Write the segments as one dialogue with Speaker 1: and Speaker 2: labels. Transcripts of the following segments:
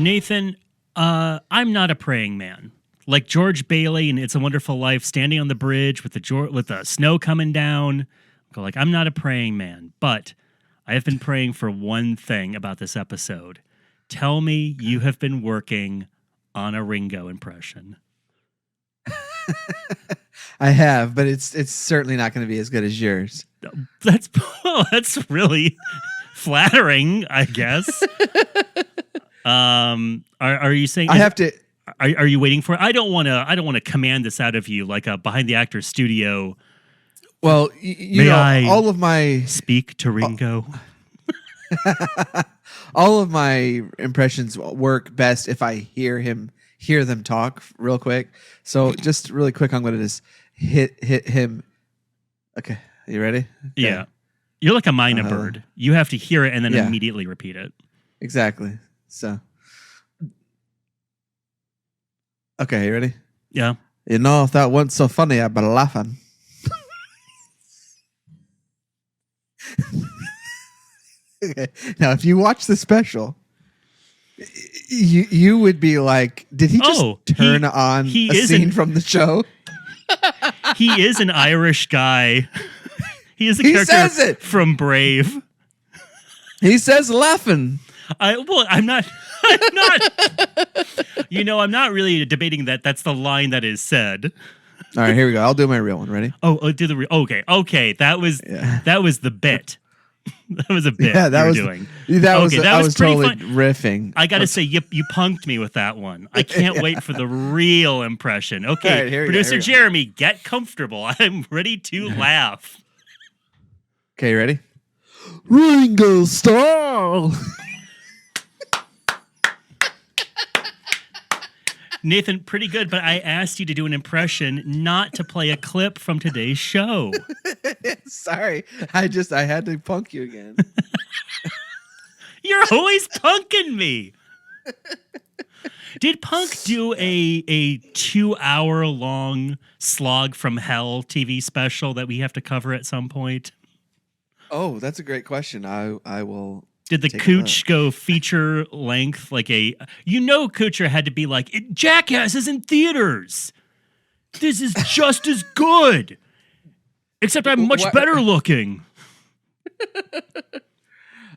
Speaker 1: Nathan, I'm not a praying man. Like George Bailey in It's a Wonderful Life, standing on the bridge with the snow coming down. Like, I'm not a praying man, but I have been praying for one thing about this episode. Tell me you have been working on a Ringo impression.
Speaker 2: I have, but it's certainly not going to be as good as yours.
Speaker 1: That's really flattering, I guess. Are you saying
Speaker 2: I have to?
Speaker 1: Are you waiting for it? I don't want to command this out of you like a behind the actor studio.
Speaker 2: Well,
Speaker 1: I
Speaker 2: all of my
Speaker 1: speak to Ringo.
Speaker 2: All of my impressions work best if I hear them talk real quick. So just really quick, I'm going to just hit him. Okay, you ready? Okay.
Speaker 1: Yeah, you're like a mynah bird. You have to hear it and then immediately repeat it.
Speaker 2: Exactly. So, okay, you ready?
Speaker 1: Yeah.
Speaker 2: If that wasn't so funny, I'd be laughing. Okay. Now, if you watch the special, you would be like, did he just turn on a scene from the show?
Speaker 1: He is an Irish guy. He is a character from Brave.
Speaker 2: He says laughing.
Speaker 1: I'm not. I'm not really debating that. That's the line that is said.
Speaker 2: All right, here we go. I'll do my real one. Ready?
Speaker 1: Do the okay. That was the bit. That was a bit.
Speaker 2: Yeah, that was
Speaker 1: doing.
Speaker 2: That was. I was totally
Speaker 1: fun.
Speaker 2: riffing.
Speaker 1: I got to say, you punked me with that one. I can't wait for the real impression. Okay, right, producer Jeremy, get comfortable. I'm ready to laugh.
Speaker 2: Okay, ready? Ringo Starr.
Speaker 1: Nathan, pretty good, but I asked you to do an impression, not to play a clip from today's show.
Speaker 2: Sorry, I had to punk you again.
Speaker 1: You're always punking me. Did Punk do a 2-hour long Slog from Hell TV special that we have to cover at some point?
Speaker 2: Oh, that's a great question. I will.
Speaker 1: Did the Cooch go feature length like Coocher had to be like, Jackass is in theaters. This is just as good. Except I'm much better looking.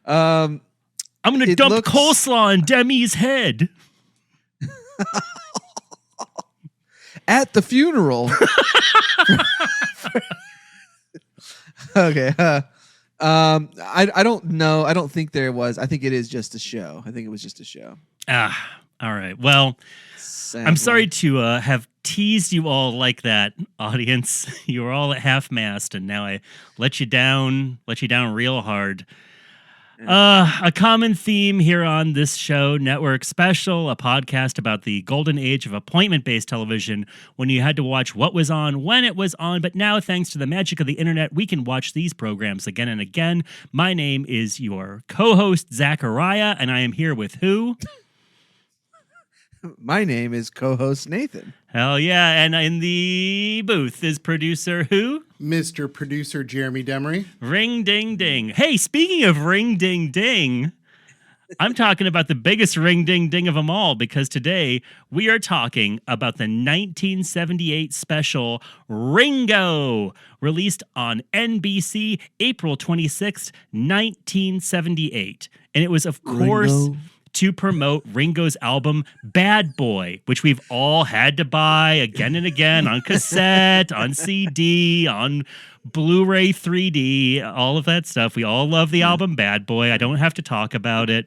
Speaker 1: I'm going to dump coleslaw on Demi's head.
Speaker 2: At the funeral. Okay. I don't know. I don't think there was. I think it is just a show. I think it was just a show.
Speaker 1: All right. Well, I'm sorry to have teased you all like that, audience. You were all at half-mast, and now I let you down real hard. A common theme here on this show, Network Special, a podcast about the golden age of appointment-based television when you had to watch what was on when it was on. But now, thanks to the magic of the internet, we can watch these programs again and again. My name is your co-host, Zachariah, and I am here with who?
Speaker 2: My name is co-host Nathan.
Speaker 1: Hell yeah. And in the booth is producer who?
Speaker 3: Mr. Producer Jeremy Demery.
Speaker 1: Ring ding ding. Hey, speaking of ring ding ding, I'm talking about the biggest ring ding ding of them all, because today we are talking about the 1978 special Ringo, released on NBC April 26th, 1978. And it was, of course, Ringo, to promote Ringo's album Bad Boy, which we've all had to buy again and again on cassette, on CD, on Blu-ray 3D, all of that stuff. We all love the album Bad Boy. I don't have to talk about it.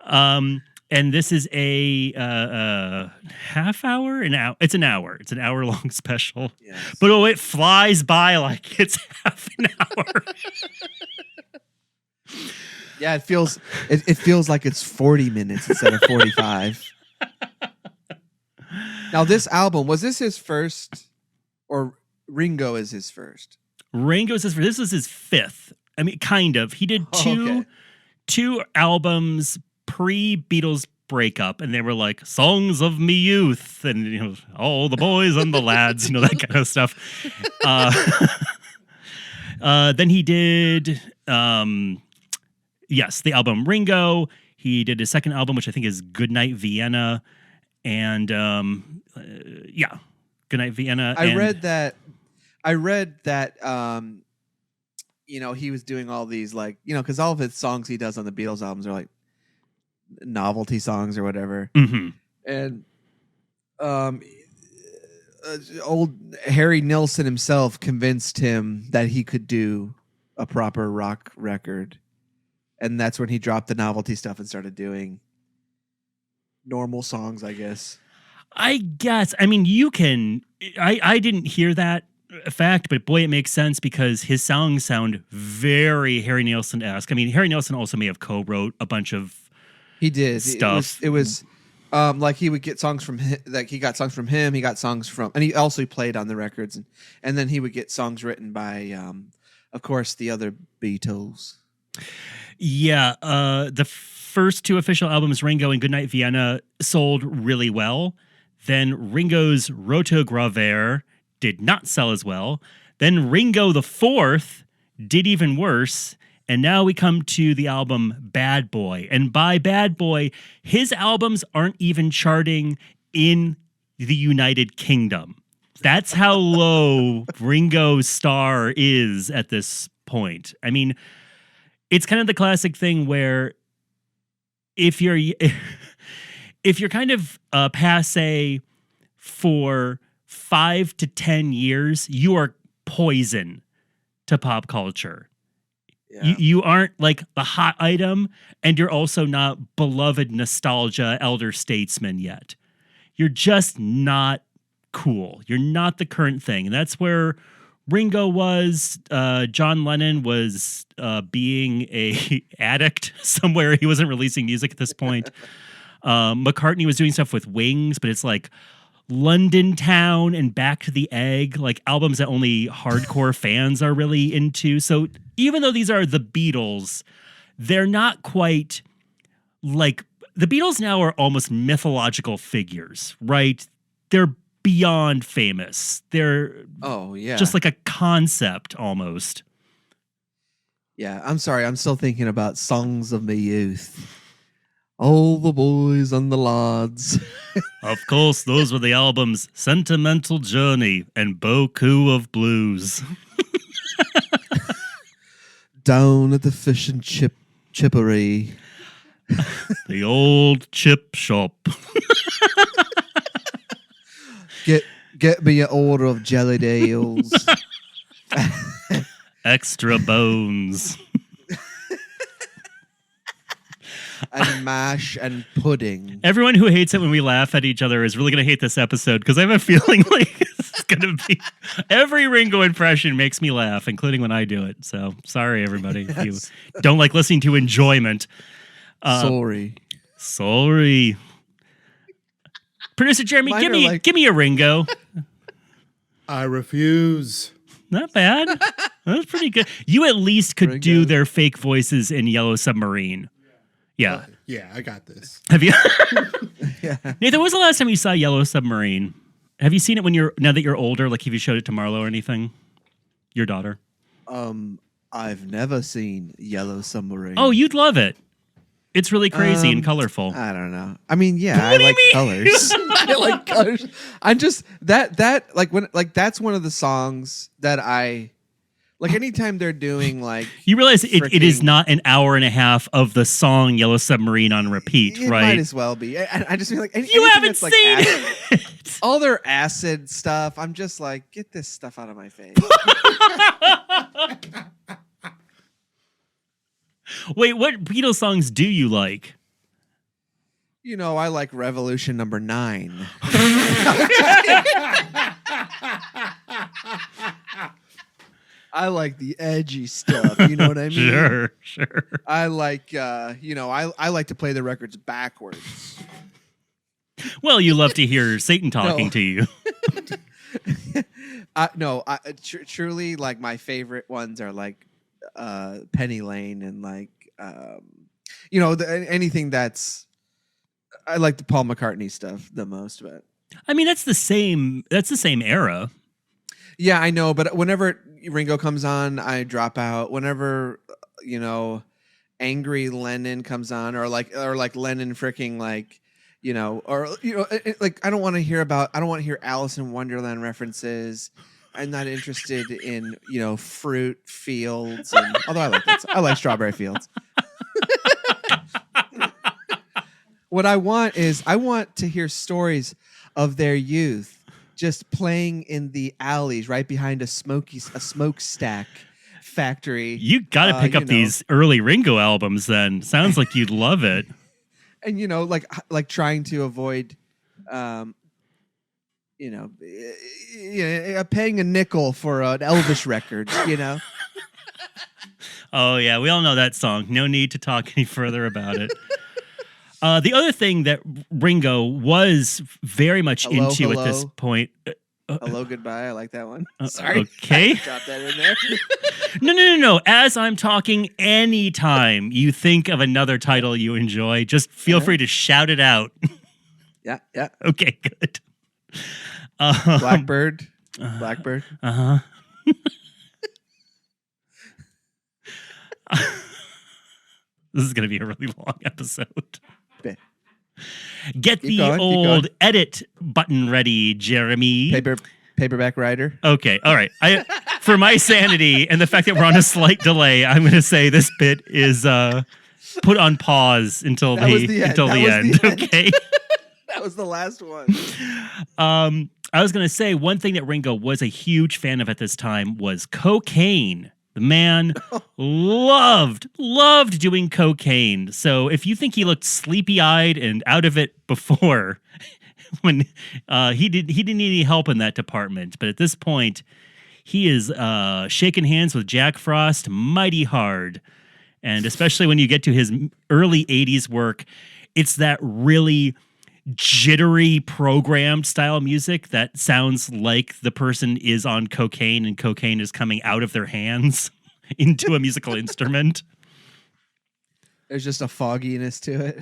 Speaker 1: And this is a half hour? It's an hour. It's an hour-long special. Yes. But it flies by like it's half an hour.
Speaker 2: Yeah, it feels like it's 40 minutes instead of 45. Now, this album, was this his first, or Ringo is his first?
Speaker 1: Ringo is his first. This was his fifth. I mean, kind of. He did two albums pre-Beatles breakup, and they were like songs of me youth, and all the boys and the lads, that kind of stuff. Then he did. Yes, the album Ringo. He did his second album, which I think is Goodnight Vienna, and Goodnight Vienna.
Speaker 2: I read that. He was doing all these because all of his songs he does on the Beatles albums are like novelty songs or whatever.
Speaker 1: Mm-hmm.
Speaker 2: And old Harry Nilsson himself convinced him that he could do a proper rock record, and that's when he dropped the novelty stuff and started doing normal songs, I guess.
Speaker 1: I guess. I mean, you can. I didn't hear that fact, but boy, it makes sense because his songs sound very Harry Nilsson-esque. I mean, Harry Nilsson also may have co-wrote a bunch of
Speaker 2: he did
Speaker 1: stuff.
Speaker 2: It was like he would get songs from him, like he got songs from him. He got songs from, and he also played on the records, and then he would get songs written by, of course, the other Beatles.
Speaker 1: Yeah, the first two official albums, Ringo and Goodnight Vienna, sold really well. Then Ringo's Rotogravure did not sell as well. Then Ringo the Fourth did even worse. And now we come to the album Bad Boy. And by Bad Boy, his albums aren't even charting in the United Kingdom. That's how low Ringo's star is at this point. I mean, it's kind of the classic thing where if you're kind of passe for 5 to 10 years, you are poison to pop culture.
Speaker 2: Yeah.
Speaker 1: You aren't like the hot item, and you're also not beloved nostalgia elder statesman yet. You're just not cool. You're not the current thing. And that's where Ringo was. John Lennon was being a addict somewhere. He wasn't releasing music at this point. McCartney was doing stuff with Wings, but it's like London Town and Back to the Egg, like albums that only hardcore fans are really into. So even though these are the Beatles, they're not quite like the Beatles now are almost mythological figures, right? They're beyond famous. They're just like a concept almost.
Speaker 2: Yeah, I'm sorry. I'm still thinking about Songs of My Youth. All the boys and the lads.
Speaker 1: Of course, those were the albums Sentimental Journey and Beaucoup of Blues.
Speaker 2: Down at the fish and chippery.
Speaker 1: The old chip shop.
Speaker 2: Get me an order of jellied ales.
Speaker 1: Extra bones.
Speaker 2: And mash and pudding.
Speaker 1: Everyone who hates it when we laugh at each other is really going to hate this episode because I have a feeling like it's going to be every Ringo impression makes me laugh, including when I do it. So sorry, everybody, if you don't like listening to enjoyment.
Speaker 2: Sorry.
Speaker 1: Producer Jeremy,
Speaker 2: Mine
Speaker 1: give me a Ringo.
Speaker 3: I refuse.
Speaker 1: Not bad. That was pretty good. You at least could do their fake voices in Yellow Submarine. Yeah.
Speaker 3: Yeah, I got this.
Speaker 1: Have you?
Speaker 2: Yeah.
Speaker 1: Nathan, when was the last time you saw Yellow Submarine? Have you seen it now that you're older? Like, have you showed it to Marlo or anything? Your daughter?
Speaker 2: I've never seen Yellow Submarine.
Speaker 1: Oh, you'd love it. It's really crazy and colorful.
Speaker 2: I don't know. I mean, yeah, I like colors. I like colors. I'm just that's one of the songs that I like. Anytime they're doing like,
Speaker 1: you realize it is not an hour and a half of the song Yellow Submarine on repeat,
Speaker 2: it
Speaker 1: right?
Speaker 2: Might as well be. I just feel like
Speaker 1: you haven't seen it.
Speaker 2: All their acid stuff. I'm just like, get this stuff out of my face.
Speaker 1: Wait, what Beatles songs do you like?
Speaker 2: You know, I like Revolution Number 9. I like the edgy stuff. You know what I mean?
Speaker 1: Sure.
Speaker 2: I like, I like to play the records backwards.
Speaker 1: Well, you love to hear Satan talking to you.
Speaker 2: Truly, like my favorite ones are like Penny Lane and like anything that's. I like the Paul McCartney stuff the most, but
Speaker 1: I mean that's the same era.
Speaker 2: Yeah, I know, but whenever Ringo comes on, I drop out. Whenever angry Lennon comes on, or like Lennon freaking like, like I don't want to hear Alice in Wonderland references. I'm not interested in fruit fields, and although I like strawberry fields. What I want to hear stories of their youth just playing in the alleys right behind a smokestack factory.
Speaker 1: You got to pick up these early Ringo albums then. Sounds like you'd love it.
Speaker 2: And like trying to avoid paying a nickel for an Elvis record,
Speaker 1: Oh yeah, we all know that song. No need to talk any further about it. The other thing that Ringo was very much into at this point.
Speaker 2: Hello, goodbye. I like that one. Sorry.
Speaker 1: Okay.
Speaker 2: Drop that in there.
Speaker 1: No. As I'm talking, anytime you think of another title you enjoy, just feel free to shout it out.
Speaker 2: Yeah.
Speaker 1: Okay, good.
Speaker 2: Blackbird.
Speaker 1: Uh-huh. This is going to be a really long episode. Get the old edit button ready, Jeremy.
Speaker 2: Paperback writer.
Speaker 1: Okay, all right. For my sanity and the fact that we're on a slight delay, I'm going to say this bit is put on pause until the end. Okay.
Speaker 2: That was the last one.
Speaker 1: I was going to say one thing that Ringo was a huge fan of at this time was cocaine. The man loved doing cocaine. So if you think he looked sleepy-eyed and out of it before, when he didn't need any help in that department, but at this point, he is shaking hands with Jack Frost mighty hard. And especially when you get to his early 80s work, it's that really jittery programmed style music that sounds like the person is on cocaine and cocaine is coming out of their hands into a musical instrument.
Speaker 2: There's just a fogginess to it.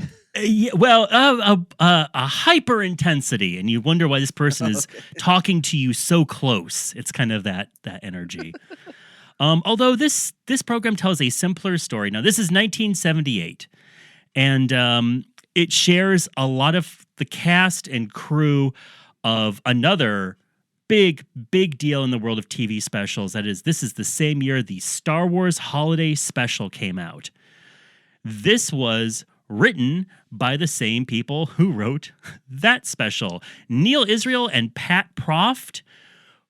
Speaker 1: A hyper intensity, and you wonder why this person is talking to you so close. It's kind of that energy. Although this program tells a simpler story. Now, this is 1978, and it shares a lot of the cast and crew of another big deal in the world of TV specials. This is the same year the Star Wars Holiday Special came out. This was written by the same people who wrote that special. Neil Israel and Pat Proft,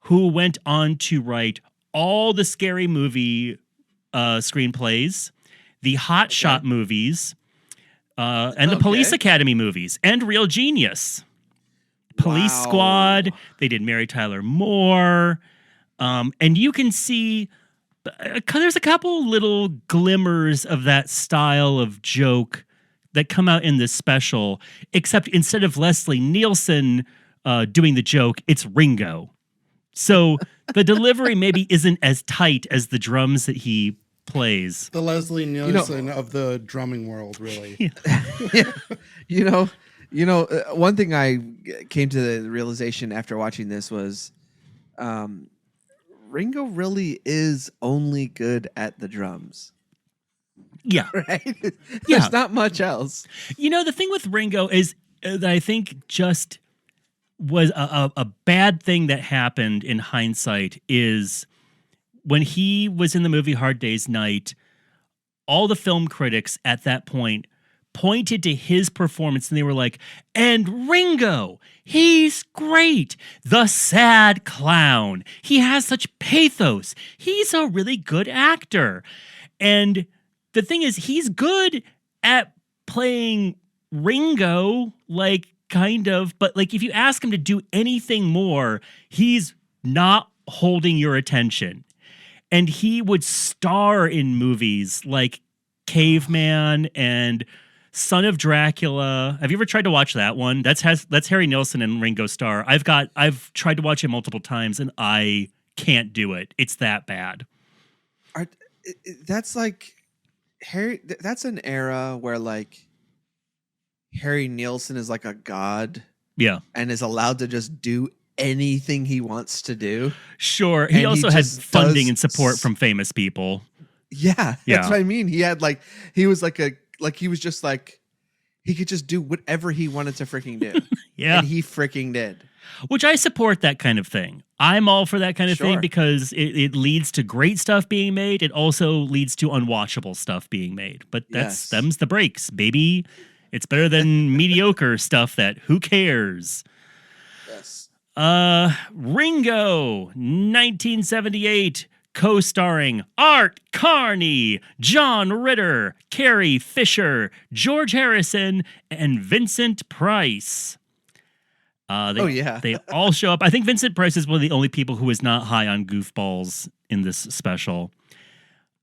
Speaker 1: who went on to write all the Scary Movie screenplays, the Hot Shot movies, and the Police Academy movies, and Real Genius. Police Squad. They did Mary Tyler Moore. And you can see there's a couple little glimmers of that style of joke that come out in this special, except instead of Leslie Nielsen doing the joke, it's Ringo. So the delivery maybe isn't as tight as the drums that he plays.
Speaker 3: The Leslie Nielsen of the drumming world, really.
Speaker 2: Yeah. One thing I came to the realization after watching this was Ringo really is only good at the drums.
Speaker 1: Yeah.
Speaker 2: Right? There's not much else.
Speaker 1: The thing with Ringo is that I think just was a bad thing that happened in hindsight is when he was in the movie Hard Day's Night, all the film critics at that point pointed to his performance and they were like, and Ringo, he's great. The sad clown. He has such pathos. He's a really good actor. And the thing is, he's good at playing Ringo, kind of, but if you ask him to do anything more, he's not holding your attention. And he would star in movies like Caveman and Son of Dracula. Have you ever tried to watch that one? That's Harry Nilsson and Ringo Starr. I've tried to watch it multiple times and I can't do it. It's that bad.
Speaker 2: That's like Harry. That's an era where Harry Nilsson is like a god.
Speaker 1: Yeah.
Speaker 2: And is allowed to just do anything he wants to do.
Speaker 1: Sure. He also has funding and support from famous people.
Speaker 2: Yeah,
Speaker 1: Yeah.
Speaker 2: that's what I mean. He was just like he could just do whatever he wanted to freaking do.
Speaker 1: Yeah.
Speaker 2: And he freaking did.
Speaker 1: Which I support that kind of thing. I'm all for that kind of thing
Speaker 2: Sure.
Speaker 1: because it leads to great stuff being made. It also leads to unwatchable stuff being made. But
Speaker 2: Yes.
Speaker 1: them's the breaks, baby. It's better than mediocre stuff that who cares?
Speaker 2: Yes.
Speaker 1: Ringo, 1978, co-starring Art Carney, John Ritter, Carrie Fisher, George Harrison, and Vincent Price. They all show up. I think Vincent Price is one of the only people who is not high on goofballs in this special.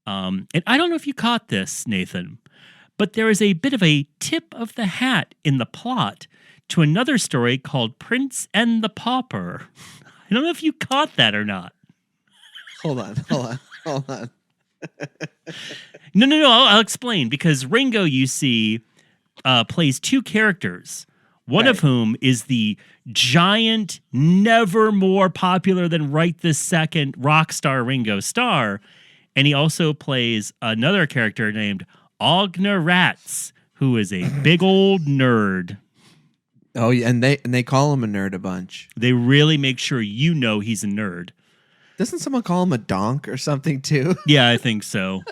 Speaker 1: And I don't know if you caught this, Nathan, but there is a bit of a tip of the hat in the plot to another story called Prince and the Pauper. I don't know if you caught that or not.
Speaker 2: Hold on.
Speaker 1: No. I'll explain. Because Ringo, you see, plays two characters. One of whom is the giant, never more popular than right this second rock star Ringo Starr. And he also plays another character named Ognir Rrats, who is a big old nerd.
Speaker 2: Oh, yeah, and they call him a nerd a bunch.
Speaker 1: They really make sure you know he's a nerd.
Speaker 2: Doesn't someone call him a donk or something too?
Speaker 1: Yeah, I think so.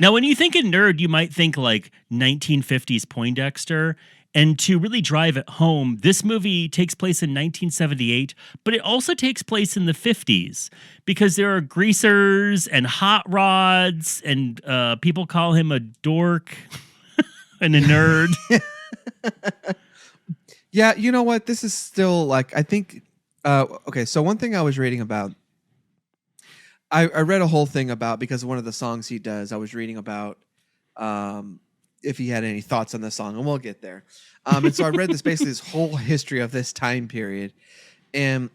Speaker 1: Now, when you think of nerd, you might think like 1950s Poindexter. And to really drive it home, this movie takes place in 1978, but it also takes place in the 50s because there are greasers and hot rods, and people call him a dork and a nerd.
Speaker 2: Yeah, you know what? This is still like, I think, okay, so one thing I was reading about, I read a whole thing about, because one of the songs he does, I was reading about if he had any thoughts on the song, and we'll get there. And so I read this whole history of this time period, and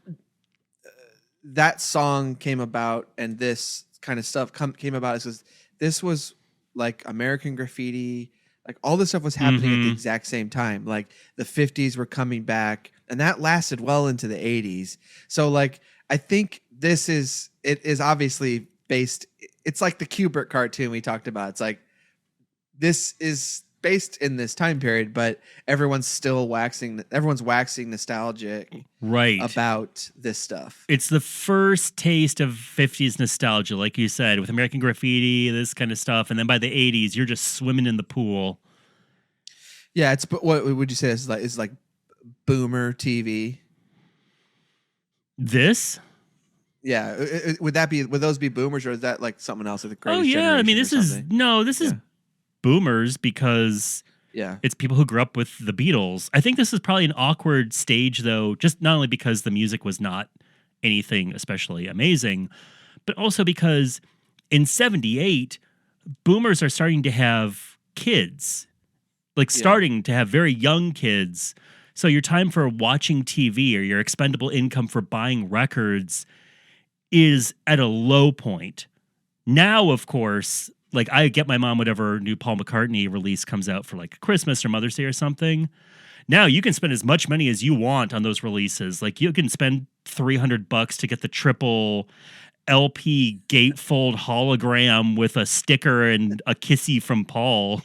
Speaker 2: that song came about, and this kind of stuff came about because this was like American Graffiti, like all this stuff was happening at the exact same time. Like the 50s were coming back, and that lasted well into the 80s. So like I think it is obviously based. It's like the Kubert cartoon we talked about. It's like this is based in this time period, but everyone's waxing nostalgic about this stuff.
Speaker 1: It's the first taste of 50s nostalgia, like you said, with American Graffiti, this kind of stuff. And then by the 80s, you're just swimming in the pool.
Speaker 2: Yeah, what would you say is like boomer TV?
Speaker 1: This?
Speaker 2: Yeah, would those be boomers, or is that like something else? Like the
Speaker 1: Oh yeah, I mean this is boomers because it's people who grew up with the Beatles. I think this is probably an awkward stage though, just not only because the music was not anything especially amazing, but also because in 78, boomers are starting to have kids, starting to have very young kids. So your time for watching TV or your expendable income for buying records is at a low point. Now, of course, like I get my mom whatever new Paul McCartney release comes out for like Christmas or Mother's Day or something. Now you can spend as much money as you want on those releases. Like you can spend $300 to get the triple LP gatefold hologram with a sticker and a kissy from Paul.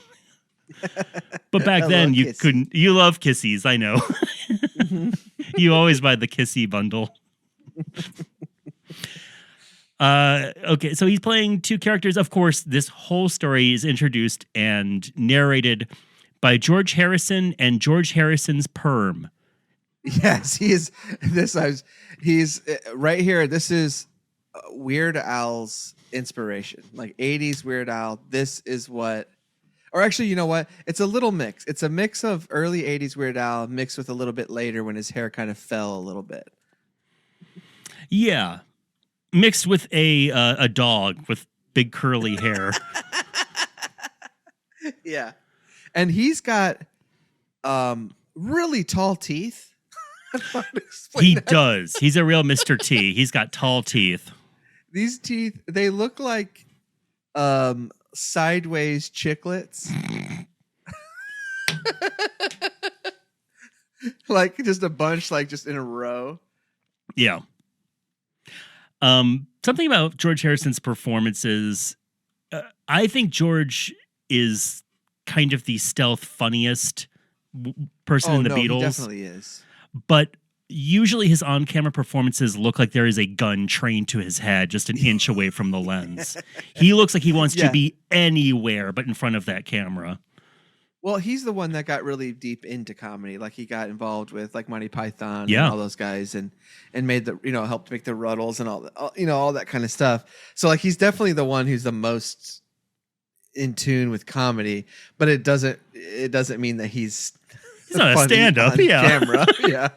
Speaker 1: But back then you couldn't. You love kissies, I know. You always buy the kissy bundle. Okay, so he's playing two characters. Of course, this whole story is introduced and narrated by George Harrison and George Harrison's perm.
Speaker 2: Yes, he's right here. This is Weird Al's inspiration, like 80s Weird Al. This is what, or actually, you know what? It's a little mix. It's a mix of early 80s Weird Al mixed with a little bit later when his hair kind of fell a little bit.
Speaker 1: Yeah. Mixed with a dog with big curly hair.
Speaker 2: Yeah. And he's got really tall teeth.
Speaker 1: He does. He's a real Mr. T. He's got tall teeth.
Speaker 2: These teeth, they look like sideways chiclets. Like just a bunch, like just in a row.
Speaker 1: Yeah. Something about George Harrison's performances I think George is kind of the stealth funniest person in the Beatles.
Speaker 2: He definitely is.
Speaker 1: But usually his on-camera performances look like there is a gun trained to his head just an inch away from the lens. He looks like he wants to be anywhere but in front of that camera.
Speaker 2: Well, he's the one that got really deep into comedy. Like he got involved with like Monty Python and all those guys and made the, helped make the Ruddles and all that kind of stuff. So like he's definitely the one who's the most in tune with comedy, but it doesn't mean that he's
Speaker 1: not a stand-up,
Speaker 2: camera. Yeah.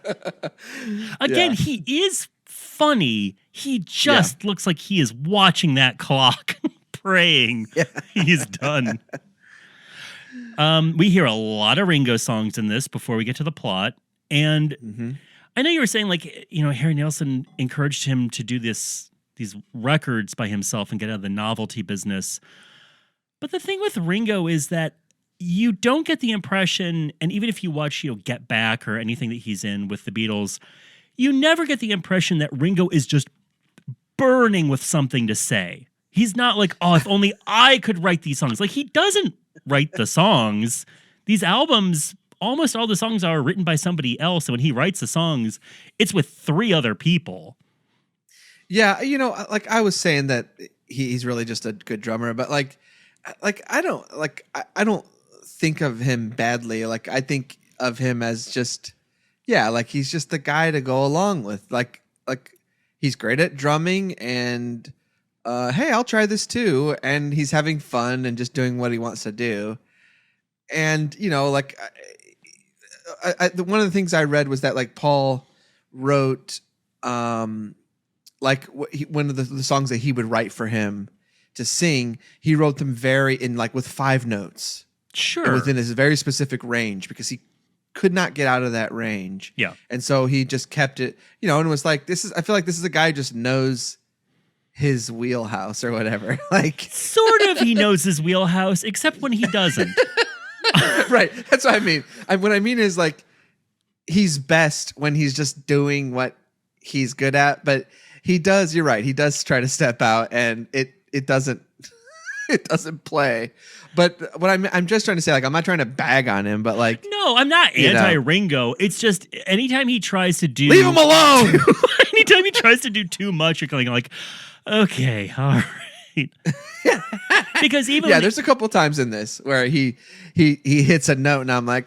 Speaker 1: Again, he is funny. He just looks like he is watching that clock, praying he's done. We hear a lot of Ringo songs in this before we get to the plot. And I know you were saying, like, Harry Nilsson encouraged him to do these records by himself and get out of the novelty business. But the thing with Ringo is that you don't get the impression, and even if you watch, Get Back or anything that he's in with the Beatles, you never get the impression that Ringo is just burning with something to say. He's not like, oh, if only I could write these songs. Like, he doesn't write the songs. These albums, almost all the songs are written by somebody else. And when he writes the songs, it's with 3 other people.
Speaker 2: Yeah, like I was saying that he's really just a good drummer, but I don't think of him badly. Like I think of him as just like he's just the guy to go along with. Like he's great at drumming and hey, I'll try this too, and he's having fun and just doing what he wants to do. And like one of the things I read was that like Paul wrote like one of the songs that he would write for him to sing, he wrote them with 5 notes.
Speaker 1: Sure.
Speaker 2: Within his very specific range because he could not get out of that range.
Speaker 1: Yeah.
Speaker 2: And so he just kept it, and was like, I feel like this is a guy who just knows his wheelhouse or whatever. Like
Speaker 1: sort of he knows his wheelhouse, except when he doesn't.
Speaker 2: Right. That's what I mean. What I mean is like he's best when he's just doing what he's good at, but he does, you're right. He does try to step out and it doesn't play. But what I'm just trying to say, like, I'm not trying to bag on him, but like,
Speaker 1: no, I'm not anti-Ringo. It's just anytime he tries to do,
Speaker 2: leave him alone.
Speaker 1: Anytime he tries to do too much, you're going like, okay, all right. Because even
Speaker 2: there's a couple times in this where he hits a note, and I'm like,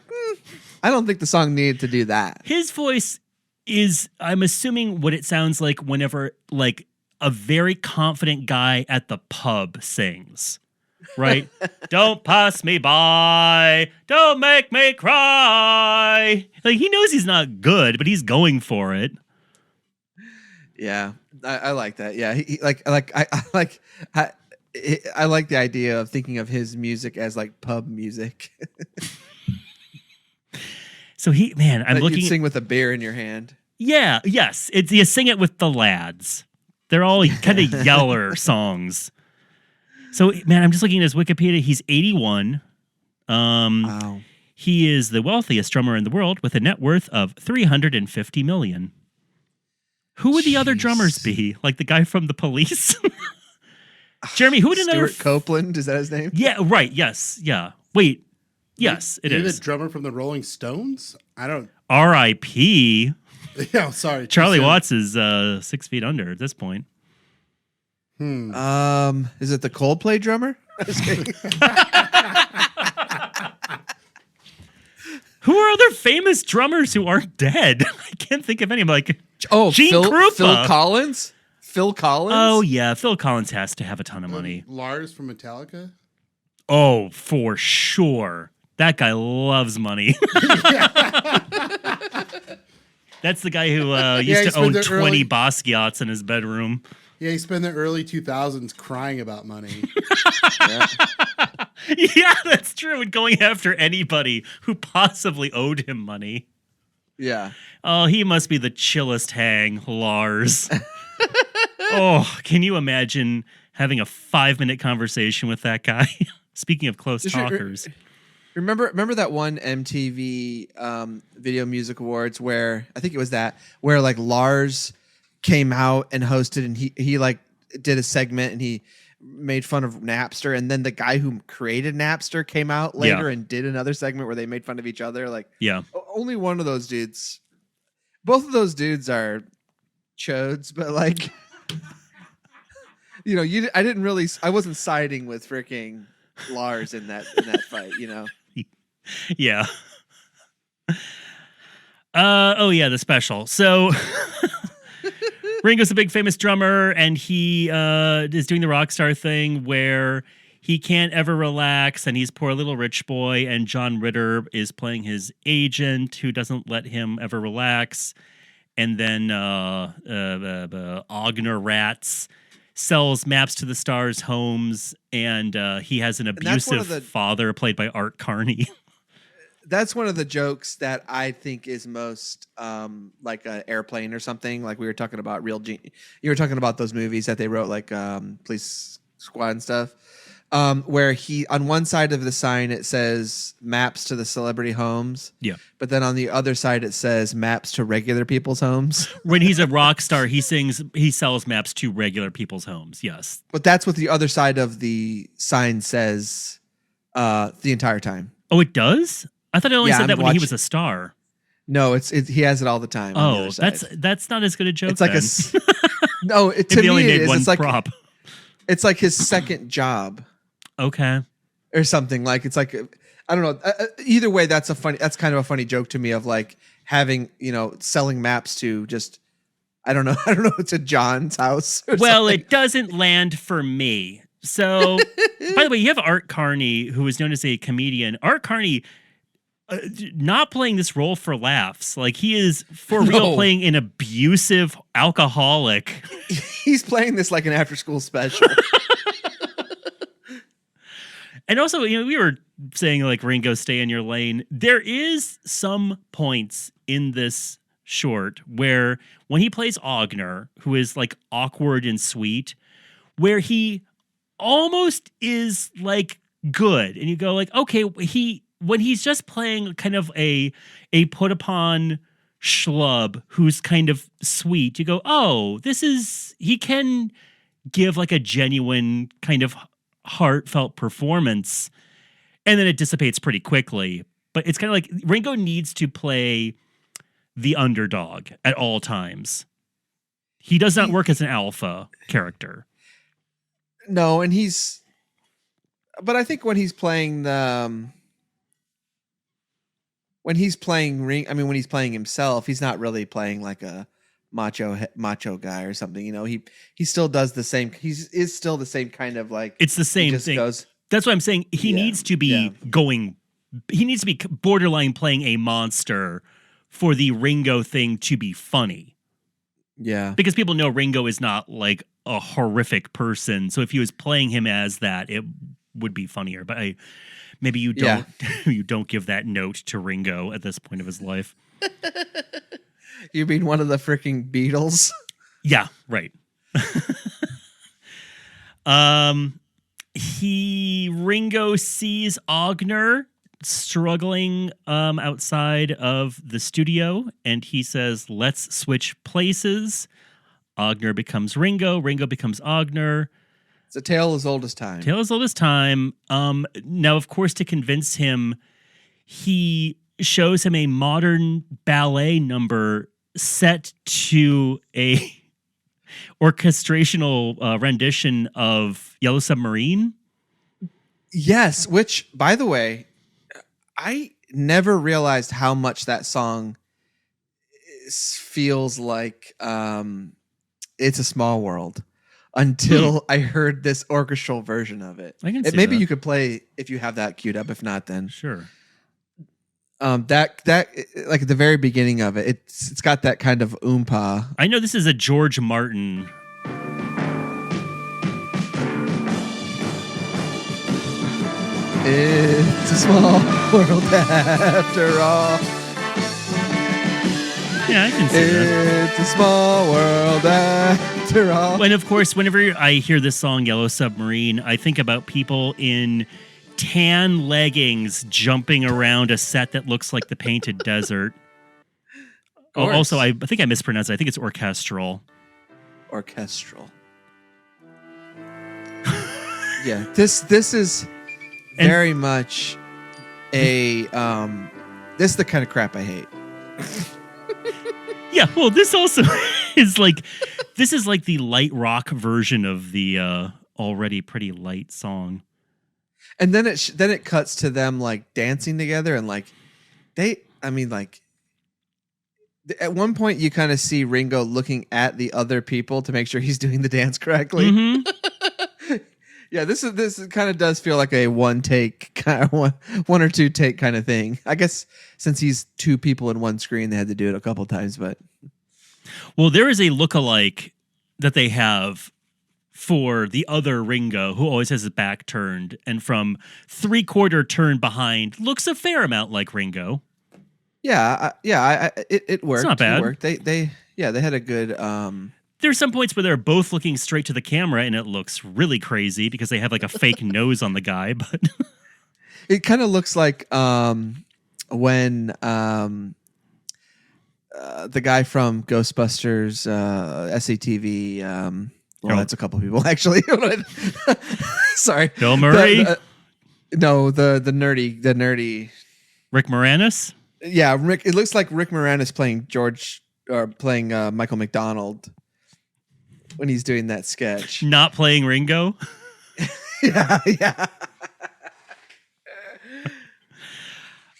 Speaker 2: I don't think the song needed to do that.
Speaker 1: His voice is, I'm assuming, what it sounds like whenever like a very confident guy at the pub sings. Right? Don't pass me by. Don't make me cry. Like he knows he's not good, but he's going for it.
Speaker 2: Yeah, I like that. Yeah, I like the idea of thinking of his music as like pub music.
Speaker 1: So I'm looking.
Speaker 2: You'd sing with a beer in your hand.
Speaker 1: Yeah. Yes. It's you sing it with the lads. They're all kind of yeller songs. So, I'm just looking at his Wikipedia. He's 81.
Speaker 2: Wow.
Speaker 1: He is the wealthiest drummer in the world with a net worth of $350 million. Who would the other drummers be? Like the guy from the Police? Jeremy, who would another...
Speaker 2: Stuart Copeland, is that his name?
Speaker 1: Yeah, right, yes, yeah. Wait, yes, it is.
Speaker 3: The drummer from the Rolling Stones? I don't...
Speaker 1: R.I.P.
Speaker 3: Yeah, sorry.
Speaker 1: Charlie Watts is 6 feet under at this point.
Speaker 2: Is it the Coldplay drummer?
Speaker 1: Who are other famous drummers who aren't dead? I can't think of any. I'm like, Gene Krupa.
Speaker 2: Phil Collins? Phil Collins?
Speaker 1: Oh, yeah. Phil Collins has to have a ton of money.
Speaker 3: Lars from Metallica?
Speaker 1: Oh, for sure. That guy loves money. That's the guy who used to own 20 Basquiat's in his bedroom.
Speaker 3: Yeah, he spent the early 2000s crying about money.
Speaker 1: Yeah, that's true. And going after anybody who possibly owed him money.
Speaker 2: Yeah.
Speaker 1: Oh, he must be the chillest hang, Lars. Oh, can you imagine having a 5-minute conversation with that guy? Speaking of close talkers.
Speaker 2: Remember that one MTV Video Music Awards where I think it was where like Lars came out and hosted and he like did a segment and he made fun of Napster, and then the guy who created Napster came out later and did another segment where they made fun of each other. Like, only one of those dudes. Both of those dudes are chodes, but like, I wasn't siding with freaking Lars in that fight,
Speaker 1: Yeah. The special. So Ringo's a big famous drummer, and he is doing the rock star thing where he can't ever relax, and he's poor little rich boy, and John Ritter is playing his agent who doesn't let him ever relax. And then Ognir Rrats sells maps to the stars' homes, and he has an abusive father played by Art Carney.
Speaker 2: That's one of the jokes that I think is most like an Airplane or something. Like we were talking about you were talking about those movies that they wrote, like Police Squad and stuff, where he on one side of the sign it says maps to the celebrity homes, but then on the other side it says maps to regular people's homes.
Speaker 1: When he's a rock star, he sells maps to regular people's homes. Yes,
Speaker 2: but that's what the other side of the sign says the entire time.
Speaker 1: Oh, it does? I thought it only said that when he was a star.
Speaker 2: No, he has it all the time.
Speaker 1: Oh, that's not as good a joke.
Speaker 2: It's like no. To me,
Speaker 1: only
Speaker 2: it
Speaker 1: made
Speaker 2: is.
Speaker 1: one
Speaker 2: It's like
Speaker 1: prop.
Speaker 2: It's like his second job.
Speaker 1: Okay.
Speaker 2: Or something. Like it's like I don't know. Either way, that's kind of a funny joke to me of like having selling maps to just I don't know to John's house.
Speaker 1: Well, it doesn't land for me. So, by the way, you have Art Carney, who is known as a comedian. Art Carney. Not playing this role for laughs. Like he is for real playing an abusive alcoholic.
Speaker 2: He's playing this like an after school special.
Speaker 1: And also, we were saying like Ringo, stay in your lane. There is some points in this short where when he plays Ognir, who is like awkward and sweet, where he almost is like good. And you go like, okay, when he's just playing kind of a put upon schlub who's kind of sweet, you go, oh, he can give like a genuine kind of heartfelt performance, and then it dissipates pretty quickly. But it's kind of like Ringo needs to play the underdog at all times. He does not work as an alpha character.
Speaker 2: No, but I think when he's playing when he's playing himself, he's not really playing like a macho guy or something. He still does the same. Is still the same kind of like.
Speaker 1: It's the same thing. That's what I'm saying. He needs to be going. He needs to be borderline playing a monster for the Ringo thing to be funny.
Speaker 2: Yeah,
Speaker 1: because people know Ringo is not like a horrific person. So if he was playing him as that, it would be funnier. But maybe you don't you don't give that note to Ringo at this point of his life.
Speaker 2: You mean one of the freaking Beatles?
Speaker 1: Yeah, right. Ringo sees Ognir struggling outside of the studio, and he says, let's switch places. Ognir becomes Ringo. Ringo becomes Ognir.
Speaker 2: It's a tale as old as time.
Speaker 1: Tale as old as time. Now, of course, to convince him, he shows him a modern ballet number set to a orchestrational rendition of Yellow Submarine.
Speaker 2: Yes, which, by the way, I never realized how much that song feels like It's a Small World until I heard this orchestral version of it.
Speaker 1: I can see
Speaker 2: maybe
Speaker 1: that.
Speaker 2: You could play if you have that queued up. If not, then
Speaker 1: sure.
Speaker 2: That like at the very beginning of it, it's got that kind of oompa.
Speaker 1: I know this is a George Martin.
Speaker 2: It's a small world after all.
Speaker 1: Yeah, I can see that.
Speaker 2: It's a small world after all.
Speaker 1: And of course, whenever I hear this song, Yellow Submarine, I think about people in tan leggings jumping around a set that looks like the Painted Desert. Oh, also, I think I mispronounced it. I think it's orchestral.
Speaker 2: Orchestral. Yeah, this is very much a this is the kind of crap I hate.
Speaker 1: Yeah, well, this also is like the light rock version of the already pretty light song.
Speaker 2: And then it cuts to them like dancing together and like at one point you kind of see Ringo looking at the other people to make sure he's doing the dance correctly.
Speaker 1: Mm-hmm.
Speaker 2: Yeah, this kind of does feel like a one or two take kind of thing. I guess since he's two people in one screen, they had to do it a couple times. But
Speaker 1: well, there is a lookalike that they have for the other Ringo, who always has his back turned, and from 3/4 turn behind looks a fair amount like Ringo.
Speaker 2: Yeah, it worked.
Speaker 1: It's not bad.
Speaker 2: It worked. They had a good.
Speaker 1: There's some points where they're both looking straight to the camera, and it looks really crazy because they have like a fake nose on the guy. But
Speaker 2: it kind of looks like when the guy from Ghostbusters, SCTV. Well, that's a couple people actually. Sorry,
Speaker 1: Bill Murray.
Speaker 2: No, the nerdy
Speaker 1: Rick Moranis.
Speaker 2: Yeah, Rick. It looks like Rick Moranis playing Michael McDonald when he's doing that sketch.
Speaker 1: Not playing Ringo.
Speaker 2: Yeah.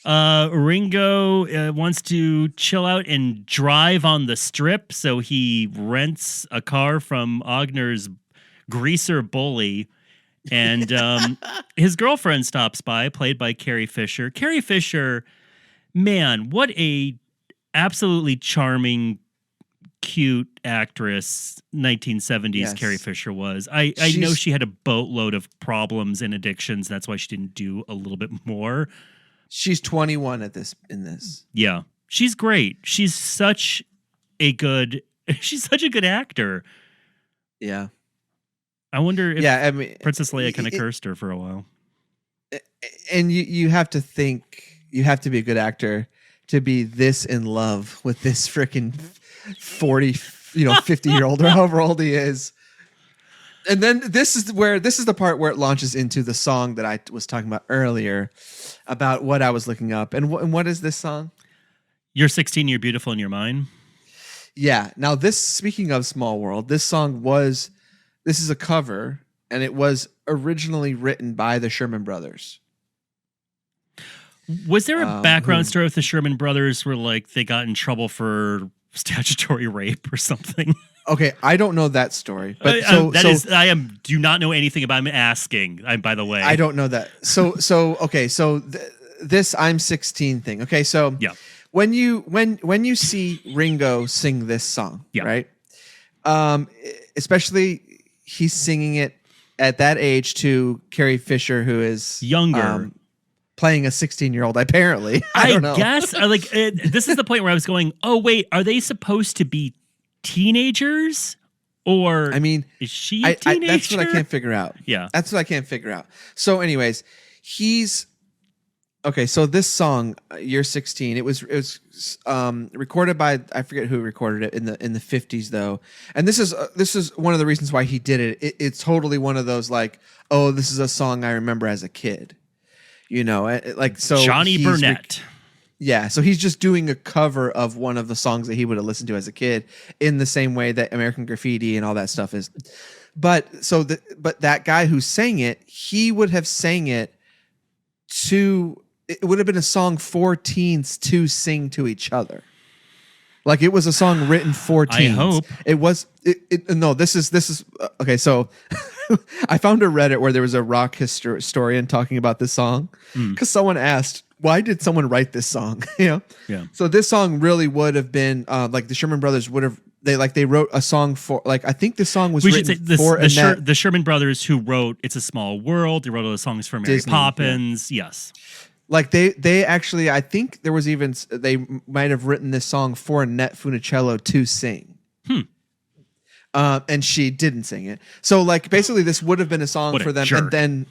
Speaker 1: Ringo wants to chill out and drive on the strip, so he rents a car from Ognir's greaser bully, and his girlfriend stops by, played by Carrie Fisher. Carrie Fisher, man, what a absolutely charming, cute actress 1970s
Speaker 2: Yes.
Speaker 1: Carrie Fisher was. I know she had a boatload of problems and addictions. That's why she didn't do a little bit more.
Speaker 2: She's 21 in this.
Speaker 1: Yeah. She's great. She's such a good actor.
Speaker 2: Yeah.
Speaker 1: I wonder if
Speaker 2: I mean,
Speaker 1: Princess Leia kind of cursed her for a while.
Speaker 2: And you have to think, you have to be a good actor to be this in love with this freaking 50-year-old or however old he is. And then this is the part where it launches into the song that I was talking about earlier about what I was looking up. And what is this song?
Speaker 1: You're 16, you're beautiful in your mind.
Speaker 2: Yeah. Now speaking of Small World, this is a cover, and it was originally written by the Sherman Brothers.
Speaker 1: Was there a background story with the Sherman Brothers where like they got in trouble for statutory rape or something?
Speaker 2: Okay, I don't know that story, but
Speaker 1: do not know anything about. I'm asking. By the way,
Speaker 2: I don't know that. This I'm 16 thing. Okay, so
Speaker 1: yeah,
Speaker 2: when you see Ringo sing this song,
Speaker 1: yeah,
Speaker 2: right? Especially he's singing it at that age to Carrie Fisher, who is
Speaker 1: younger.
Speaker 2: Playing a 16-year-old, apparently. I don't know.
Speaker 1: Guess this is the point where I was going, oh wait, are they supposed to be teenagers? Or
Speaker 2: I mean,
Speaker 1: is she a teenager?
Speaker 2: That's what I can't figure out.
Speaker 1: Yeah.
Speaker 2: That's what I can't figure out. So anyways, so this song, You're 16, it was recorded by, I forget who recorded it in the 50s though. And this is one of the reasons why he did it. It's totally one of those like, oh, this is a song I remember as a kid.
Speaker 1: Johnny Burnett.
Speaker 2: So he's just doing a cover of one of the songs that he would have listened to as a kid in the same way that American Graffiti and all that stuff is. But that guy who sang it, he would have sang it it would have been a song for teens to sing to each other. Like it was a song written for teens.
Speaker 1: I hope.
Speaker 2: It was. No, this is okay. So I found a Reddit where there was a rock historian talking about this song because someone asked, why did someone write this song? Yeah. So this song really would have been like the Sherman Brothers would have. They wrote a song for I think this song was written for
Speaker 1: the Sherman Brothers who wrote "It's a Small World." They wrote all the songs for Mary
Speaker 2: Disney,
Speaker 1: Poppins. Yeah. Yes.
Speaker 2: Like they actually, I think there was even they might have written this song for Annette Funicello to sing. And she didn't sing it. So like basically this would have been a song for them.
Speaker 1: Jerk.
Speaker 2: And then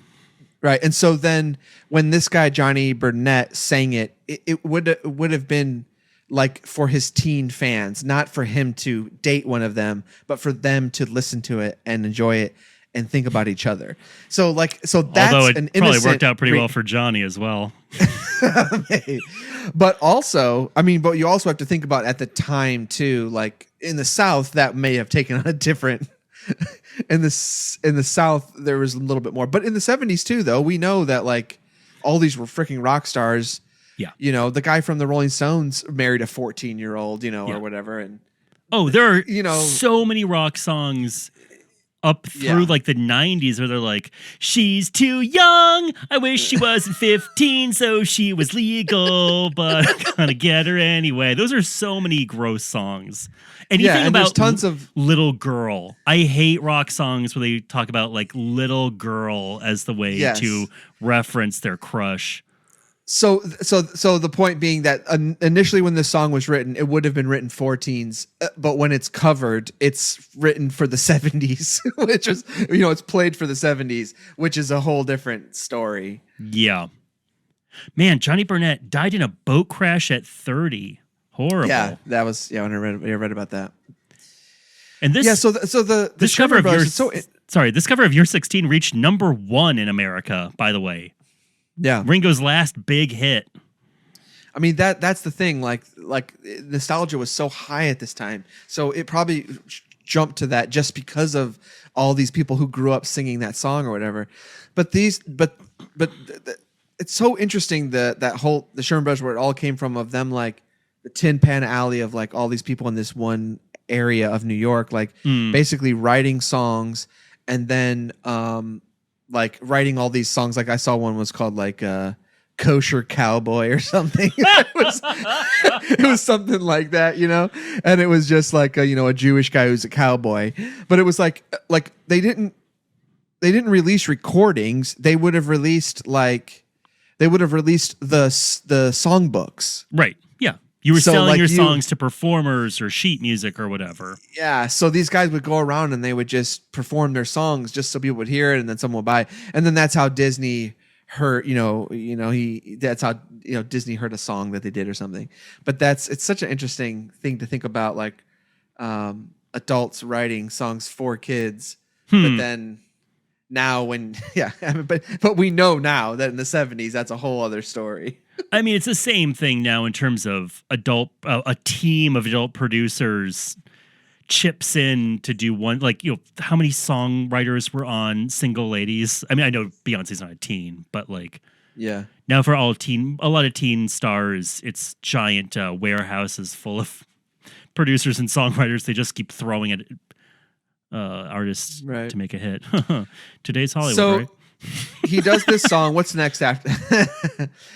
Speaker 2: right. And so then when this guy Johnny Burnett sang it, it would have been like for his teen fans, not for him to date one of them, but for them to listen to it and enjoy it and think about each other. So that's
Speaker 1: Although it
Speaker 2: an
Speaker 1: probably
Speaker 2: innocent
Speaker 1: worked out pretty well for Johnny as well.
Speaker 2: But also, I mean, but you also have to think about at the time too, like in the South, that may have taken on a different. In the South, there was a little bit more, but in the 70s too, though, we know that like all these were freaking rock stars.
Speaker 1: Yeah.
Speaker 2: You know, the guy from the Rolling Stones married a 14-year-old, or whatever, and
Speaker 1: There are
Speaker 2: You know-
Speaker 1: so many rock songs up through
Speaker 2: Yeah.
Speaker 1: like the 90s where they're like, she's too young. I wish she wasn't 15, so she was legal, but I'm gonna get her anyway. Those are so many gross songs. Anything
Speaker 2: and there's
Speaker 1: about
Speaker 2: tons of
Speaker 1: little girl. I hate rock songs where they talk about like little girl as the way
Speaker 2: Yes.
Speaker 1: to reference their crush.
Speaker 2: So the point being that initially when this song was written, it would have been written for teens, but when it's covered, it's written for the 70s, which is, it's played for the 70s, which is a whole different story.
Speaker 1: Yeah. Man, Johnny Burnett died in a boat crash at 30. Horrible.
Speaker 2: Yeah, that was when I read about that.
Speaker 1: And this
Speaker 2: the
Speaker 1: this cover
Speaker 2: Sherman
Speaker 1: of
Speaker 2: Brothers
Speaker 1: your
Speaker 2: is
Speaker 1: this cover of Year 16 reached number 1 in America, by the way.
Speaker 2: yeah.
Speaker 1: Ringo's last big hit.
Speaker 2: I mean that's the thing. Like nostalgia was so high at this time, so it probably jumped to that just because of all these people who grew up singing that song or whatever. But it's so interesting the Sherman Brothers, where it all came from, of them like the Tin Pan Alley of like all these people in this one area of New York, like basically writing songs and then like writing all these songs. Like I saw one was called like Kosher Cowboy or something. It was something like that, and it was just like a Jewish guy who's a cowboy, but it was like they didn't release recordings. They would have released the songbooks.
Speaker 1: Right. Yeah. You were
Speaker 2: So,
Speaker 1: selling
Speaker 2: like,
Speaker 1: your songs to performers or sheet music or whatever.
Speaker 2: Yeah, so these guys would go around and they would just perform their songs just so people would hear it, and then someone would buy. And then that's how Disney heard, that's how Disney heard a song that they did or something. But it's such an interesting thing to think about, like adults writing songs for kids, but then now but we know now that in the 70s that's a whole other story.
Speaker 1: I mean, it's the same thing now in terms of a team of adult producers chips in to do one, like, how many songwriters were on Single Ladies? I mean, I know Beyonce's not a teen, but like,
Speaker 2: Yeah.
Speaker 1: now for a lot of teen stars, it's giant warehouses full of producers and songwriters. They just keep throwing at artists to make a hit. Today's Hollywood,
Speaker 2: So
Speaker 1: right?
Speaker 2: he does this song. What's next after?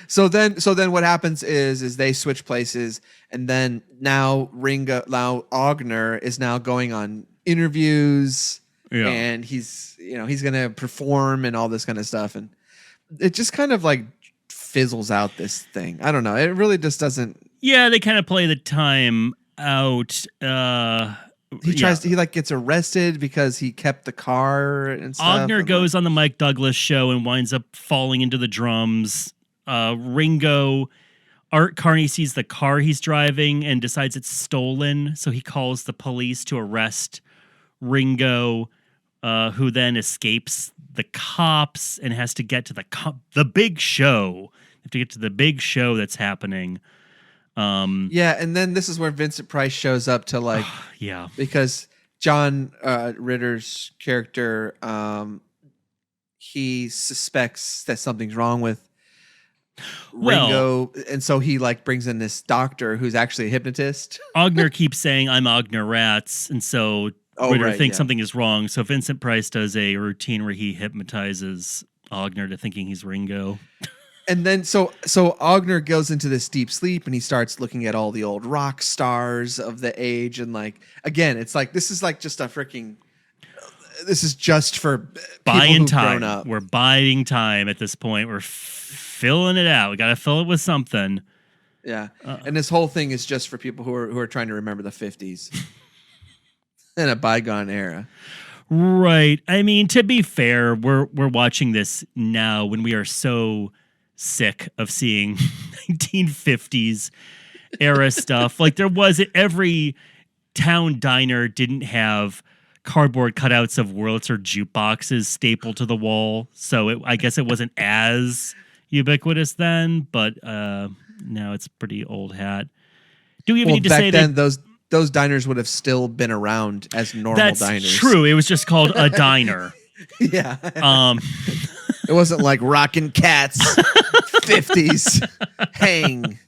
Speaker 2: So then what happens is they switch places, and then now Ognir is now going on interviews, and he's gonna perform and all this kind of stuff, and it just kind of like fizzles out this thing. I don't know. It really just doesn't.
Speaker 1: Yeah, they kind of play the time out.
Speaker 2: He gets arrested because he kept the car and stuff.
Speaker 1: Ognir goes on the Mike Douglas show and winds up falling into the drums. Art Carney sees the car he's driving and decides it's stolen, so he calls the police to arrest Ringo, who then escapes the cops and has to get to the big show. They have to get to the big show that's happening.
Speaker 2: And then this is where Vincent Price shows up to like, because John Ritter's character, he suspects that something's wrong with Ringo, and so he like brings in this doctor who's actually a hypnotist.
Speaker 1: Ognir keeps saying, "I'm Ognir Rrats," and so Ritter thinks something is wrong. So Vincent Price does a routine where he hypnotizes Ognir to thinking he's Ringo.
Speaker 2: And then so Ognir goes into this deep sleep, and he starts looking at all the old rock stars of the age, and like again, it's like this is just for
Speaker 1: buying
Speaker 2: people who've grown
Speaker 1: time.
Speaker 2: up.
Speaker 1: We're buying time at this point. We're filling it out. We got to fill it with something.
Speaker 2: Yeah, and this whole thing is just for people who are trying to remember the 50s and a bygone era.
Speaker 1: Right. I mean, to be fair, we're watching this now when we are so sick of seeing 1950s era stuff. Like every town diner didn't have cardboard cutouts of Wurlitzer jukeboxes stapled to the wall. So I guess it wasn't as ubiquitous then, but now it's a pretty old hat. Do we even need to
Speaker 2: back
Speaker 1: say
Speaker 2: then
Speaker 1: that?
Speaker 2: those diners would have still been around as normal
Speaker 1: That's
Speaker 2: diners.
Speaker 1: true. It was just called a diner.
Speaker 2: Yeah.
Speaker 1: Um,
Speaker 2: It wasn't like Rockin' Cats 50s hang.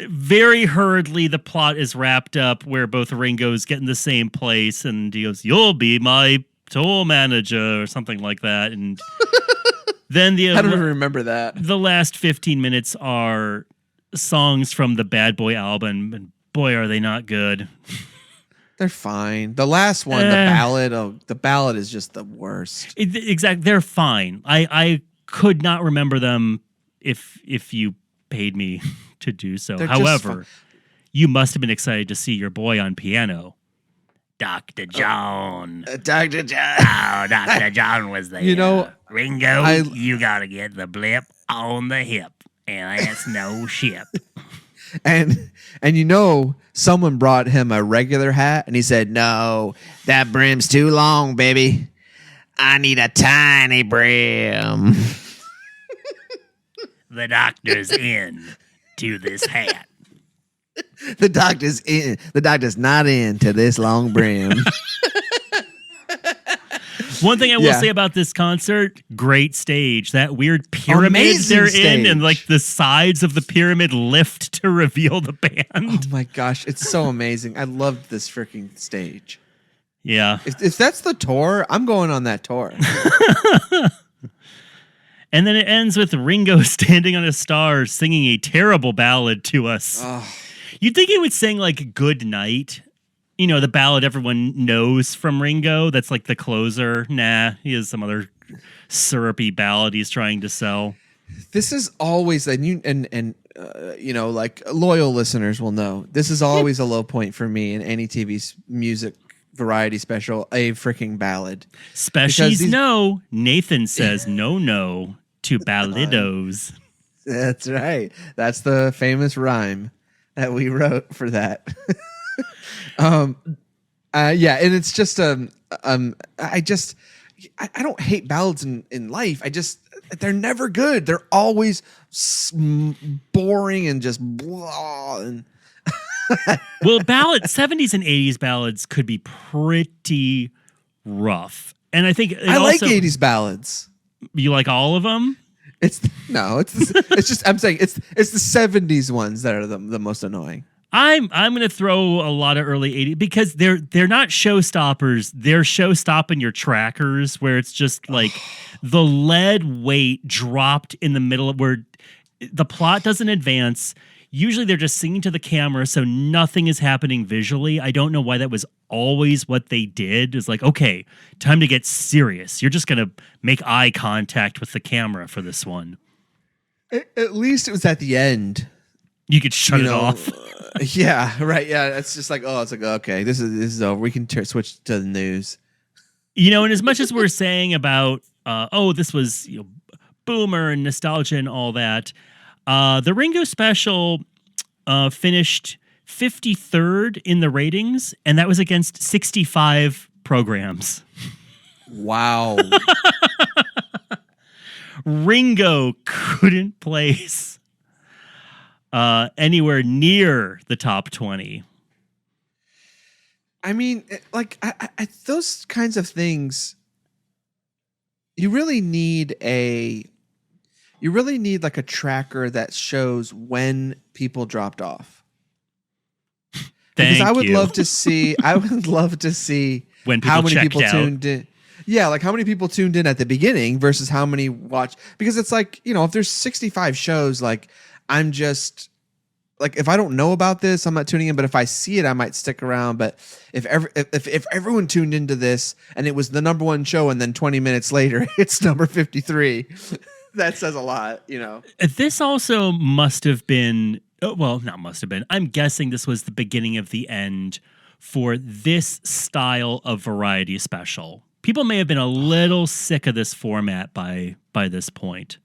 Speaker 1: Very hurriedly, the plot is wrapped up where both Ringo's get in the same place, and he goes, "You'll be my tour manager," or something like that. And then
Speaker 2: I don't even remember that.
Speaker 1: the last 15 minutes are songs from the Bad Boy album, and boy, are they not good.
Speaker 2: They're fine. The last one, the ballad is just the worst.
Speaker 1: Exactly, they're fine. I could not remember them if you paid me to do so.
Speaker 2: They're
Speaker 1: However, you must have been excited to see your boy on piano, Dr. John.
Speaker 2: Dr. John.
Speaker 1: Oh, Dr. John was there.
Speaker 2: You know,
Speaker 1: Ringo, you gotta get the blip on the hip, and that's no ship.
Speaker 2: And you know, someone brought him a regular hat, and he said, "No, that brim's too long, baby. I need a tiny brim."
Speaker 1: The doctor's in to this hat.
Speaker 2: The doctor's in. The doctor's not into this long brim.
Speaker 1: One thing I will say about this concert, great stage. That weird pyramid
Speaker 2: Amazing
Speaker 1: they're
Speaker 2: stage.
Speaker 1: in, and like the sides of the pyramid lift to reveal the band.
Speaker 2: Oh my gosh, it's so amazing. I loved this freaking stage.
Speaker 1: Yeah.
Speaker 2: If that's the tour, I'm going on that tour.
Speaker 1: And then it ends with Ringo standing on a star singing a terrible ballad to us.
Speaker 2: Oh.
Speaker 1: You'd think he would sing like Good Night. You know, the ballad everyone knows from Ringo. That's like the closer. Nah, he has some other syrupy ballad he's trying to sell.
Speaker 2: This is always, and you know, like loyal listeners will know, this is always a low point for me in any TV's music variety special, a freaking ballad.
Speaker 1: Species no. Nathan says no to ballados.
Speaker 2: That's right. That's the famous rhyme that we wrote for that. Yeah, and it's just I don't hate ballads in life. They're never good. They're always boring and just blah. And
Speaker 1: Well, 70s and 80s ballads could be pretty rough. And I think
Speaker 2: I like 80s ballads.
Speaker 1: You like all of them?
Speaker 2: It's just I'm saying it's the 70s ones that are the most annoying.
Speaker 1: I'm going to throw a lot of early 80s because they're not showstoppers. They're show-stopping your trackers where it's just like the lead weight dropped in the middle of where the plot doesn't advance. Usually they're just singing to the camera, so nothing is happening visually. I don't know why that was always what they did. It's like, okay, time to get serious. You're just going to make eye contact with the camera for this one.
Speaker 2: At least it was at the end.
Speaker 1: You could shut it off.
Speaker 2: Yeah, right. Yeah, it's just like, it's like, okay, this is over. We can switch to the news.
Speaker 1: You know, and as much as we're saying about, this was boomer and nostalgia and all that, the Ringo special finished 53rd in the ratings, and that was against 65 programs.
Speaker 2: Wow.
Speaker 1: Ringo couldn't place anywhere near the top 20.
Speaker 2: I mean, like, I those kinds of things, you really need like a tracker that shows when people dropped off. Because I would love to see
Speaker 1: when
Speaker 2: how many
Speaker 1: checked
Speaker 2: people
Speaker 1: out.
Speaker 2: tuned in. Yeah, like how many people tuned in at the beginning versus how many watched. Because it's like, if there's 65 shows, like I'm just like, if I don't know about this, I'm not tuning in. But if I see it, I might stick around. But if everyone tuned into this and it was the number one show, and then 20 minutes later it's number 53, that says a lot,
Speaker 1: This also must have been, not must have been. I'm guessing this was the beginning of the end for this style of variety special. People may have been a little sick of this format by this point.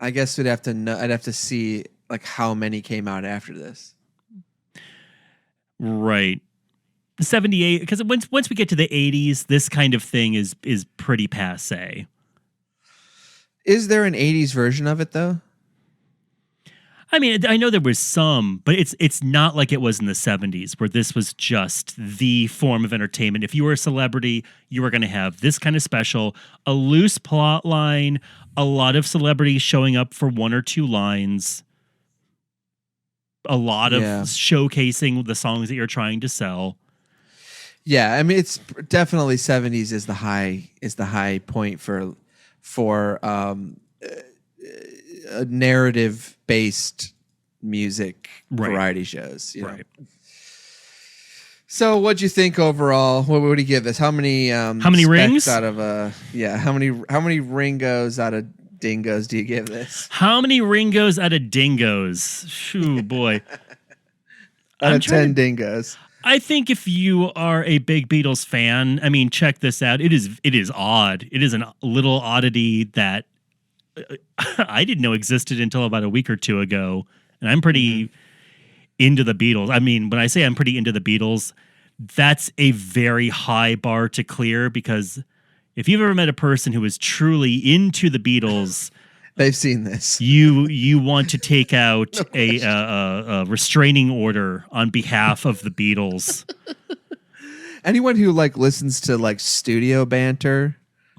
Speaker 2: I guess I'd have to see like how many came out after this.
Speaker 1: Right. The 78, because once we get to the 80s, this kind of thing is pretty passe.
Speaker 2: Is there an 80s version of it though?
Speaker 1: I mean, I know there was some, but it's not like it was in the 70s where this was just the form of entertainment. If you were a celebrity, you were going to have this kind of special, a loose plot line, a lot of celebrities showing up for one or two lines, a lot of showcasing the songs that you're trying to sell.
Speaker 2: Yeah, I mean it's definitely 70s is the high point for a narrative based music variety shows. You know?
Speaker 1: Right.
Speaker 2: So what'd you think overall? What would you give this? How many
Speaker 1: rings
Speaker 2: out of how many Ringos out of Dingos do you give this?
Speaker 1: How many Ringos out of Dingoes? Shoo, boy.
Speaker 2: Out of 10 Dingos.
Speaker 1: I think if you are a big Beatles fan, I mean, check this out. It is odd. It is a little oddity that I didn't know existed until about a week or two ago. And I'm pretty into the Beatles. I mean, when I say I'm pretty into the Beatles, that's a very high bar to clear, because if you've ever met a person who is truly into the Beatles,
Speaker 2: they've seen this.
Speaker 1: You want to take out a restraining order on behalf of the Beatles.
Speaker 2: Anyone who listens to studio banter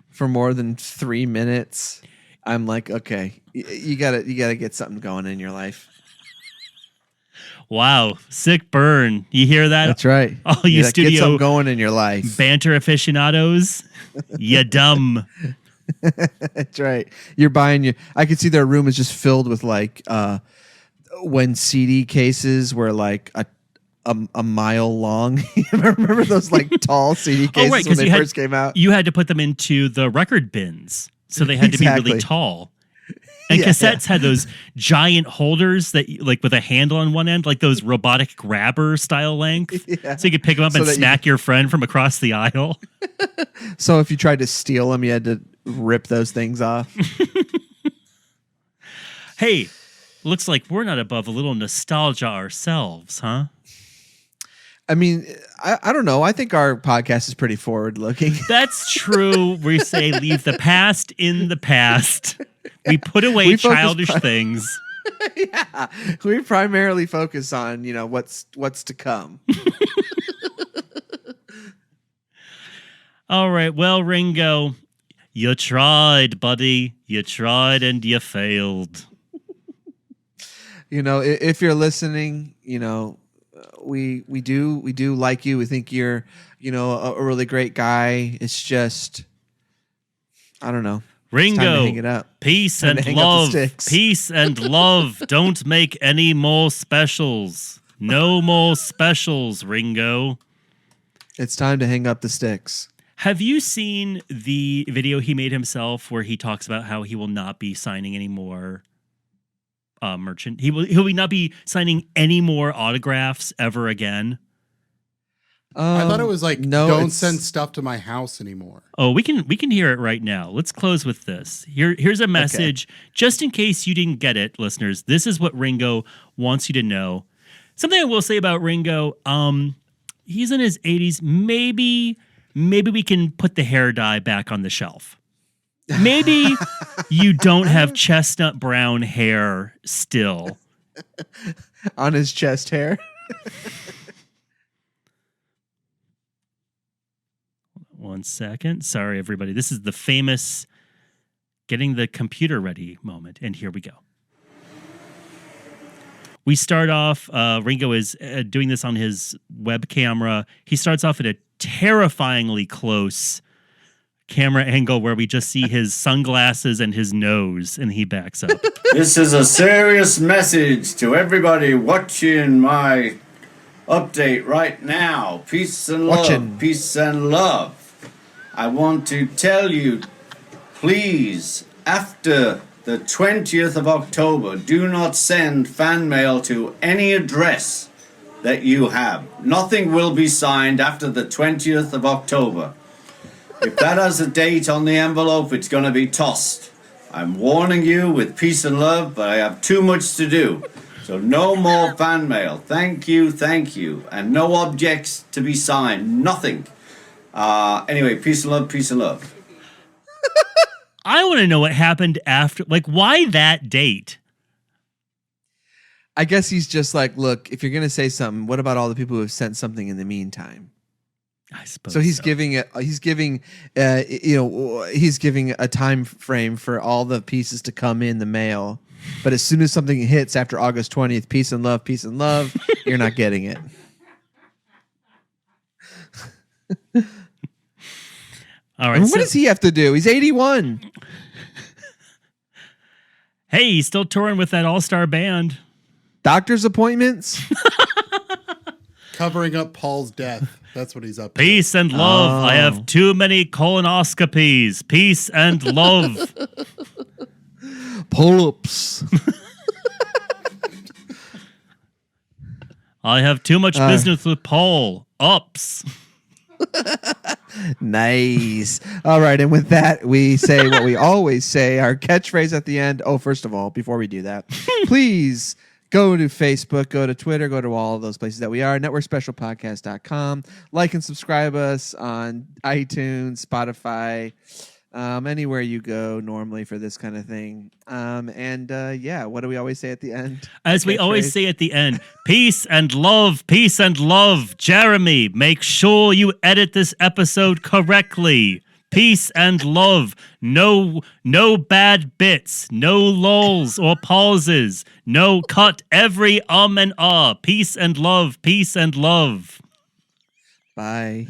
Speaker 2: for more than 3 minutes, I'm like, okay, you gotta get something going in your life.
Speaker 1: Wow, sick burn. You hear that?
Speaker 2: That's right.
Speaker 1: All you studio
Speaker 2: get something going in your life.
Speaker 1: Banter aficionados, you dumb.
Speaker 2: That's right. You're buying I could see their room is just filled with when CD cases were a mile long. Remember those tall CD cases when they first came out?
Speaker 1: You had to put them into the record bins, so they had to be really tall. And cassettes had those giant holders that with a handle on one end, like those robotic grabber style length. Yeah. So you could pick them up and smack your friend from across the aisle.
Speaker 2: So if you tried to steal them, you had to rip those things off.
Speaker 1: Hey, looks like we're not above a little nostalgia ourselves, huh?
Speaker 2: I mean, I don't know. I think our podcast is pretty forward looking.
Speaker 1: That's true. We say leave the past in the past. We put away childish things.
Speaker 2: Yeah, we primarily focus on what's to come.
Speaker 1: All right. Well, Ringo, you tried, buddy. You tried and you failed.
Speaker 2: If you're listening, we do like you. We think you're a really great guy. It's just, I don't know.
Speaker 1: Ringo,
Speaker 2: hang it up.
Speaker 1: Peace and love. Peace and love. Don't make any more specials. No more specials, Ringo.
Speaker 2: It's time to hang up the sticks.
Speaker 1: Have you seen the video he made himself where he talks about how he will not be signing any more merchant? He'll not be signing any more autographs ever again.
Speaker 3: I thought it was don't send stuff to my house anymore.
Speaker 1: Oh, we can hear it right now. Let's close with this. Here's a message, just in case you didn't get it, listeners. This is what Ringo wants you to know. Something I will say about Ringo, he's in his 80s. Maybe we can put the hair dye back on the shelf. Maybe you don't have chestnut brown hair still.
Speaker 2: On his chest hair.
Speaker 1: One second. Sorry, everybody. This is the famous getting the computer ready moment. And here we go. We start off, Ringo is doing this on his web camera. He starts off at a terrifyingly close camera angle where we just see his sunglasses and his nose, and he backs up.
Speaker 4: This is a serious message to everybody watching my update right now. Peace and love. Peace and love. I want to tell you, please, after the 20th of October, do not send fan mail to any address that you have. Nothing will be signed after the 20th of October. If that has a date on the envelope, it's going to be tossed. I'm warning you with peace and love, but I have too much to do. So no more fan mail. Thank you. And no objects to be signed. Nothing. Anyway, peace and love, peace and love.
Speaker 1: I want to know what happened after. Like, why that date?
Speaker 2: I guess he's just like, look, if you're going to say something, what about all the people who have sent something in the meantime?
Speaker 1: I suppose
Speaker 2: so. He's giving a time frame for all the pieces to come in the mail. But as soon as something hits after August 20th, peace and love, you're not getting it.
Speaker 1: All right.
Speaker 2: What does he have to do? He's 81.
Speaker 1: Hey, he's still touring with that all-star band.
Speaker 2: Doctor's appointments?
Speaker 3: Covering up Paul's death. That's what he's up to.
Speaker 1: Peace and love. I have too many colonoscopies. Peace and love.
Speaker 2: Pull-ups.
Speaker 1: I have too much business with Paul. Ups.
Speaker 2: Nice. All right. And with that, we say what we always say, our catchphrase at the end. Oh, first of all, before we do that, please go to Facebook, go to Twitter, go to all of those places that we are, networkspecialpodcast.com. Like and subscribe us on iTunes, Spotify, anywhere you go normally for this kind of thing. What do we always say at the end?
Speaker 1: As we always say at the end, peace and love, peace and love. Jeremy, make sure you edit this episode correctly. Peace and love. No bad bits. No lulls or pauses. No, cut every and ah. Peace and love. Peace and love.
Speaker 2: Bye.